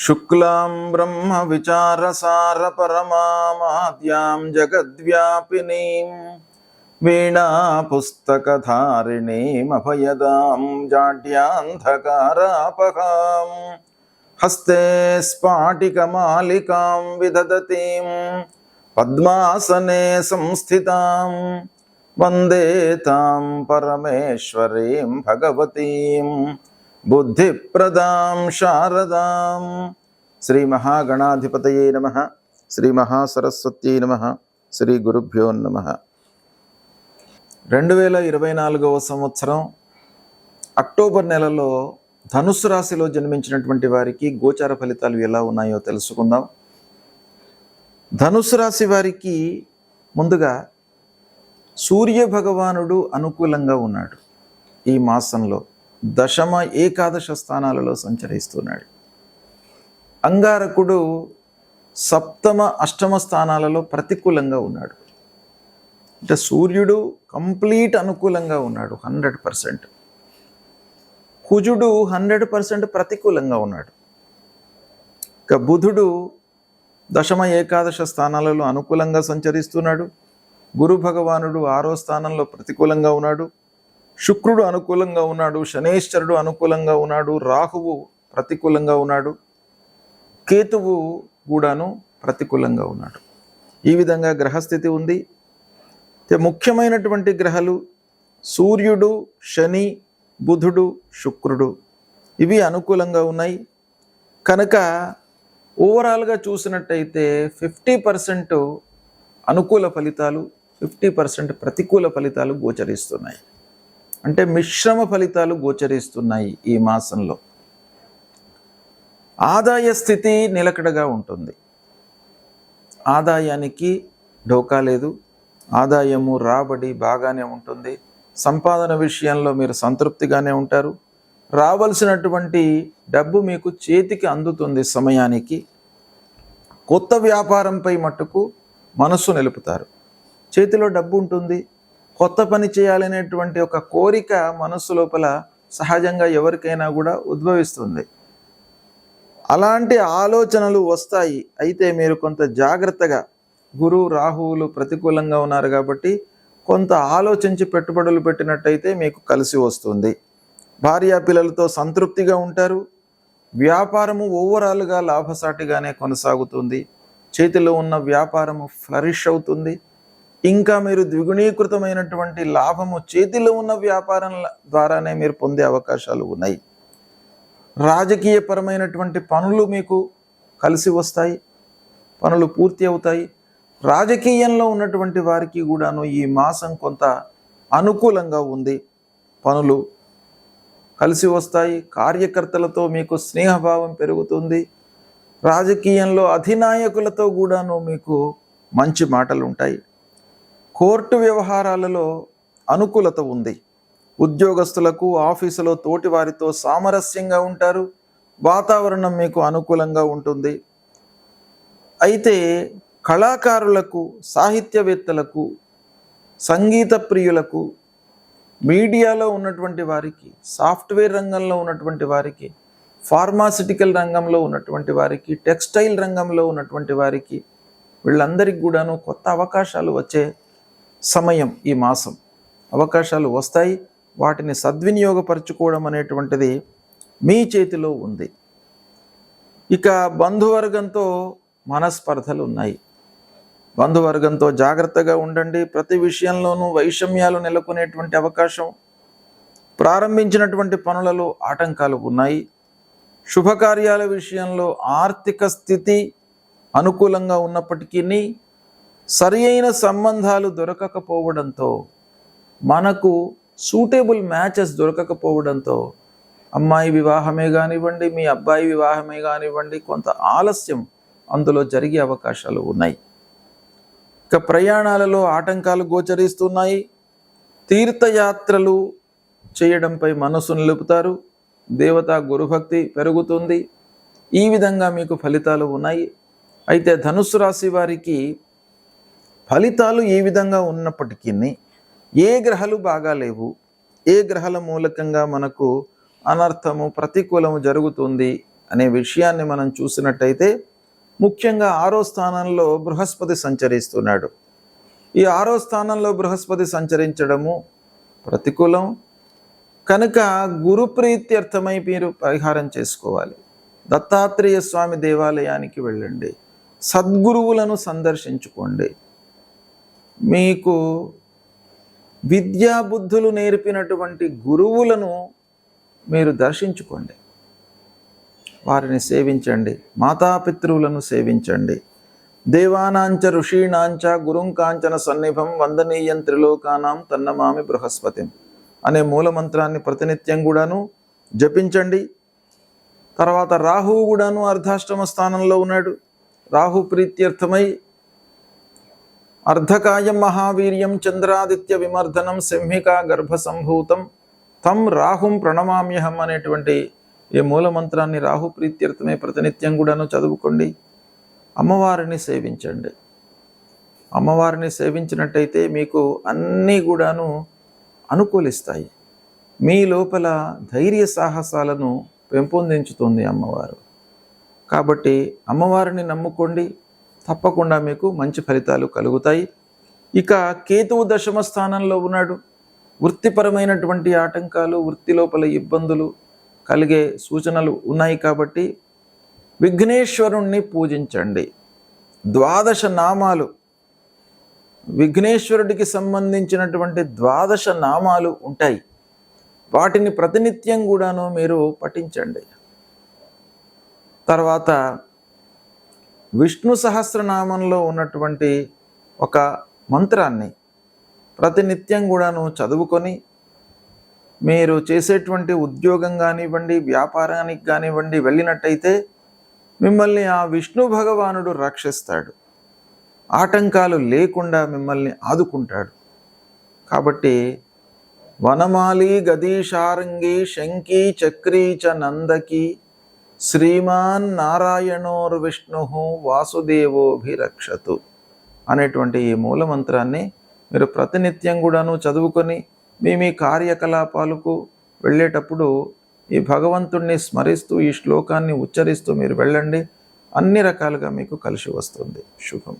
శుక్లాం బ్రహ్మ విచారసార పరమాద్యాం జగద్వ్యాపినీం వీణా పుస్తకధారిణీం అభయదాం జాడ్యాంధకారాపహాం హస్తే స్ఫాటికమాలికాం విదదతీం పద్మాసనే సంస్థితాం వందే తాం పరమేశ్వరీం భగవతీం బుద్ధిప్రదాం శారదాం. శ్రీ మహాగణాధిపతయే నమః. శ్రీ మహాసరస్వత్యై నమః. శ్రీ గురుభ్యో నమః. 2024వ సంవత్సరం అక్టోబర్ నెలలో ధనుస్సు రాశిలో జన్మించినటువంటి వారికి గోచార ఫలితాలు ఎలా ఉన్నాయో తెలుసుకుందాం. ధనుస్సు రాశి వారికి ముందుగా సూర్య భగవానుడు అనుకూలంగా ఉన్నాడు. ఈ మాసంలో దశమ ఏకాదశ స్థానాలలో సంచరిస్తున్నాడు. అంగారకుడు సప్తమ అష్టమ స్థానాలలో ప్రతికూలంగా ఉన్నాడు. అంటే సూర్యుడు కంప్లీట్ అనుకూలంగా ఉన్నాడు 100%. కుజుడు 100% ప్రతికూలంగా ఉన్నాడు. ఇక బుధుడు దశమ ఏకాదశ స్థానాలలో అనుకూలంగా సంచరిస్తున్నాడు. గురు భగవానుడు 6వ స్థానంలో ప్రతికూలంగా ఉన్నాడు. శుక్రుడు అనుకూలంగా ఉన్నాడు. శనేశ్వరుడు అనుకూలంగా ఉన్నాడు. రాహువు ప్రతికూలంగా ఉన్నాడు. కేతువు కూడాను ప్రతికూలంగా ఉన్నాడు. ఈ విధంగా గ్రహస్థితి ఉంది. ముఖ్యమైనటువంటి గ్రహాలు సూర్యుడు, శని, బుధుడు, శుక్రుడు ఇవి అనుకూలంగా ఉన్నాయి. కనుక ఓవరాల్గా చూసినట్టయితే 50% అనుకూల ఫలితాలు, 50% ప్రతికూల ఫలితాలు గోచరిస్తున్నాయి. అంటే మిశ్రమ ఫలితాలు గోచరిస్తున్నాయి. ఈ మాసంలో ఆదాయ స్థితి నిలకడగా ఉంటుంది. ఆదాయానికి ఢోకా లేదు. ఆదాయము, రాబడి బాగానే ఉంటుంది. సంపాదన విషయంలో మీరు సంతృప్తిగానే ఉంటారు. రావాల్సినటువంటి డబ్బు మీకు చేతికి అందుతుంది సమయానికి. కొత్త వ్యాపారంపై మట్టుకు మనస్సు నిలుపుతారు. చేతిలో డబ్బు ఉంటుంది. కొత్త పని చేయాలనేటువంటి ఒక కోరిక మనస్సు లోపల సహజంగా ఎవరికైనా కూడా ఉద్భవిస్తుంది. అలాంటి ఆలోచనలు వస్తాయి. అయితే మీరు కొంత జాగ్రత్తగా, గురు రాహువులు ప్రతికూలంగా ఉన్నారు కాబట్టి కొంత ఆలోచించి పెట్టుబడులు పెట్టినట్టయితే మీకు కలిసి వస్తుంది. భార్యా పిల్లలతో సంతృప్తిగా ఉంటారు. వ్యాపారము ఓవరాల్గా లాభసాటిగానే కొనసాగుతుంది. చేతిలో ఉన్న వ్యాపారము ఫ్లరిష్ అవుతుంది. ఇంకా మీరు ద్విగుణీకృతమైనటువంటి లాభము చేతిలో ఉన్న వ్యాపారం ద్వారానే మీరు పొందే అవకాశాలు ఉన్నాయి. రాజకీయపరమైనటువంటి పనులు మీకు కలిసి వస్తాయి. పనులు పూర్తి అవుతాయి. రాజకీయంలో ఉన్నటువంటి వారికి కూడాను ఈ మాసం కొంత అనుకూలంగా ఉంది. పనులు కలిసి వస్తాయి. కార్యకర్తలతో మీకు స్నేహభావం పెరుగుతుంది. రాజకీయంలో అధినాయకులతో కూడాను మీకు మంచి మాటలు ఉంటాయి. కోర్టు వ్యవహారాలలో అనుకూలత ఉంది. ఉద్యోగస్తులకు ఆఫీసులో తోటి వారితో సామరస్యంగా ఉంటారు. వాతావరణం మీకు అనుకూలంగా ఉంటుంది. అయితే కళాకారులకు, సాహిత్యవేత్తలకు, సంగీత ప్రియులకు, మీడియాలో ఉన్నటువంటి వారికి, సాఫ్ట్వేర్ రంగంలో ఉన్నటువంటి వారికి, ఫార్మాసిటికల్ రంగంలో ఉన్నటువంటి వారికి, టెక్స్టైల్ రంగంలో ఉన్నటువంటి వారికి, వీళ్ళందరికీ కూడాను కొత్త అవకాశాలు వచ్చే సమయం ఈ మాసం. అవకాశాలు వస్తాయి. వాటిని సద్వినియోగపరచుకోవడం అనేటువంటిది మీ చేతిలో ఉంది. ఇక బంధువర్గంతో మనస్పర్ధలు ఉన్నాయి. బంధువర్గంతో జాగ్రత్తగా ఉండండి. ప్రతి విషయంలోనూ వైషమ్యాలు నెలకొనేటువంటి అవకాశం. ప్రారంభించినటువంటి పనులలో ఆటంకాలు ఉన్నాయి. శుభకార్యాల విషయంలో ఆర్థిక స్థితి అనుకూలంగా ఉన్నప్పటికీ సరి అయిన సంబంధాలు దొరకకపోవడంతో, మనకు సూటబుల్ మ్యాచెస్ దొరకకపోవడంతో అమ్మాయి వివాహమే కానివ్వండి, మీ అబ్బాయి వివాహమే కానివ్వండి, కొంత ఆలస్యం అందులో జరిగే అవకాశాలు ఉన్నాయి. ఇక ప్రయాణాలలో ఆటంకాలు గోచరిస్తున్నాయి. తీర్థయాత్రలు చేయడంపై మనసు నిలుపుతారు. దేవతా గురుభక్తి పెరుగుతుంది. ఈ విధంగా మీకు ఫలితాలు ఉన్నాయి. అయితే ధనుస్సు రాశి వారికి ఫలితాలు ఈ విధంగా ఉన్నప్పటికీ ఏ గ్రహాలు బాగా లేవు, ఏ గ్రహాల మూలకంగా మనకు అనర్థము ప్రతికూలము జరుగుతుంది అనే విషయాన్ని మనం చూసినట్టయితే ముఖ్యంగా 6వ స్థానంలో బృహస్పతి సంచరిస్తున్నాడు. ఈ 6వ స్థానంలో బృహస్పతి సంచరించడము ప్రతికూలం కనుక గురు ప్రీత్యర్థమై మీరు పరిహారం చేసుకోవాలి. దత్తాత్రేయ స్వామి దేవాలయానికి వెళ్ళండి, సద్గురువులను సందర్శించుకోండి, మీకు విద్యాబుద్ధులు నేర్పినటువంటి గురువులను మీరు దర్శించుకోండి, వారిని సేవించండి, మాతాపితృవులను సేవించండి. దేవానాంచ ఋషీణాంచ గురుం కాంచన సన్నిభం వందనీయం త్రిలోకానాం తన్నమామి బృహస్పతిం అనే మూలమంత్రాన్ని ప్రతినిత్యం కూడాను జపించండి. తర్వాత రాహువు కూడాను అర్ధాష్టమ స్థానంలో ఉన్నాడు. రాహు ప్రీత్యర్థమై అర్ధకాయం మహావీర్యం చంద్రాదిత్య విమర్దనం సింహికా గర్భ సంభూతం తం రాహుం ప్రణమామ్యహం అనేటువంటి ఈ మూలమంత్రాన్ని రాహు ప్రీత్యర్థమై ప్రతినిత్యం కూడాను చదువుకోండి. అమ్మవారిని సేవించండి. అమ్మవారిని సేవించినట్టయితే మీకు అన్నీ కూడాను అనుకూలిస్తాయి. మీ లోపల ధైర్య సాహసాలను పెంపొందించుతుంది అమ్మవారు. కాబట్టి అమ్మవారిని నమ్ముకోండి, తప్పకుండా మీకు మంచి ఫలితాలు కలుగుతాయి. ఇక కేతువు 10వ స్థానంలో ఉన్నాడు. వృత్తిపరమైనటువంటి ఆటంకాలు, వృత్తి లోపల ఇబ్బందులు కలిగే సూచనలు ఉన్నాయి. కాబట్టి విఘ్నేశ్వరుణ్ణి పూజించండి. 12 నామాలు, విఘ్నేశ్వరుడికి సంబంధించినటువంటి 12 నామాలు ఉంటాయి. వాటిని ప్రతినిత్యం కూడాను మీరు పఠించండి. తర్వాత విష్ణు సహస్రనామంలో ఉన్నటువంటి ఒక మంత్రాన్ని ప్రతినిత్యం కూడాను చదువుకొని మీరు చేసేటువంటి ఉద్యోగం కానివ్వండి, వ్యాపారానికి కానివ్వండి వెళ్ళినట్టయితే మిమ్మల్ని ఆ విష్ణు భగవానుడు రక్షిస్తాడు, ఆటంకాలు లేకుండా మిమ్మల్ని ఆదుకుంటాడు. కాబట్టి వనమాలి గదీశారంగి శంకీ చక్రీ చ నందకి శ్రీమాన్ నారాయణోర్విష్ణు వాసుదేవోభిరక్షతు అనేటువంటి ఈ మూలమంత్రాన్ని మీరు ప్రతినిత్యం కూడాను చదువుకొని మీ కార్యకలాపాలకు వెళ్ళేటప్పుడు ఈ భగవంతుణ్ణి స్మరిస్తూ ఈ శ్లోకాన్ని ఉచ్చరిస్తూ మీరు వెళ్ళండి. అన్ని రకాలుగా మీకు కలిసి వస్తుంది. శుభం.